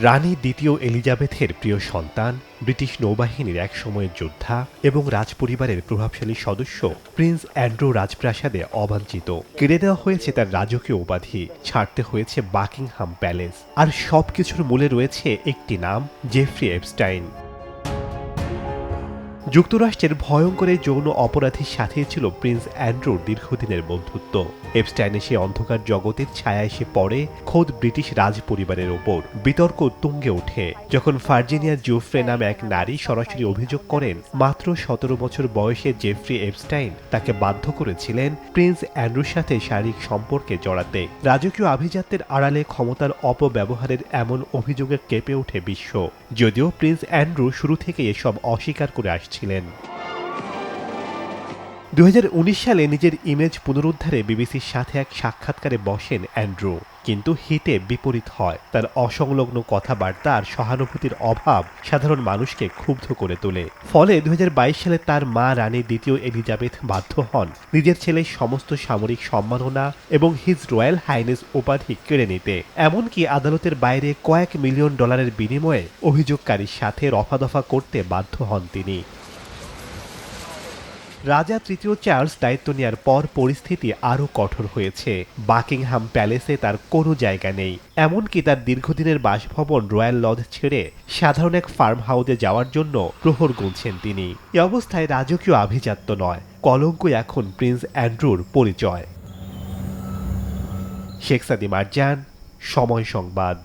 রানী দ্বিতীয় এলিজাবেথের প্রিয় সন্তান, ব্রিটিশ নৌবাহিনীর এক সময়ের যোদ্ধা এবং রাজপরিবারের প্রভাবশালী সদস্য প্রিন্স অ্যান্ড্রু রাজপ্রাসাদে অবাঞ্ছিত। কেড়ে দেওয়া হয়েছে তার রাজকীয় উপাধি, ছাড়তে হয়েছে বাকিংহাম প্যালেস, আর সবকিছুর মূলে রয়েছে একটি নাম, জেফ্রি এপস্টাইন। যুক্তরাষ্ট্রের ভয়ঙ্কর এই যৌন অপরাধীর সাথেই ছিল প্রিন্স অ্যান্ড্রুর দীর্ঘদিনের বন্ধুত্ব। এপস্টাইনের সেই অন্ধকার জগতের ছায়া এসে পড়ে খোদ ব্রিটিশ রাজ পরিবারের ওপর। বিতর্ক তুঙ্গে ওঠে যখন ভার্জিনিয়া জুফ্রে নামে এক নারী সরাসরি অভিযোগ করেন মাত্র ১৭ বছর বয়সে জেফ্রি এপস্টাইন তাকে বাধ্য করেছিলেন প্রিন্স অ্যান্ড্রুর সাথে শারীরিক সম্পর্কে জড়াতে। রাজকীয় আভিজাত্যের আড়ালে ক্ষমতার অপব্যবহারের এমন অভিযোগে কেঁপে ওঠে বিশ্ব, যদিও প্রিন্স অ্যান্ড্রু শুরু থেকে এসব অস্বীকার করে আসছিলেন। ২০১৯ সালে নিজের ইমেজ পুনরুদ্ধারে বিবিসির সাথে এক সাক্ষাৎকারে বসেন অ্যান্ড্রু, কিন্তু হিতে বিপরীত হয়। তার অসংলগ্ন কথাবার্তা আর সহানুভূতির অভাব সাধারণ মানুষকে ক্ষুব্ধ করে তোলে। ফলে ২০২২ সালে তার মা রানী দ্বিতীয় এলিজাবেথ বাধ্য হন নিজের ছেলের সমস্ত সামরিক সম্মাননা এবং হিজ রয়্যাল হাইনেস উপাধি কেড়ে নিতে। এমনকি আদালতের বাইরে কয়েক মিলিয়ন ডলারের বিনিময়ে অভিযোগকারীর সাথে রফাদফা করতে বাধ্য হন তিনি। রাজা তৃতীয় চার্লস দায়িত্ব নেওয়ার পর পরিস্থিতি আরও কঠোর হয়েছে। বাকিংহাম প্যালেসে তার কোনো জায়গা নেই, এমনকি তার দীর্ঘদিনের বাসভবন রয়্যাল লজ ছেড়ে সাধারণ এক ফার্ম হাউসে যাওয়ার জন্য প্রহর গুনছেন তিনি। এ অবস্থায় রাজকীয় আভিজাত্য নয়, কলঙ্কই এখন প্রিন্স অ্যান্ড্রুর পরিচয়। শেখ সাদি মারজান, সময় সংবাদ।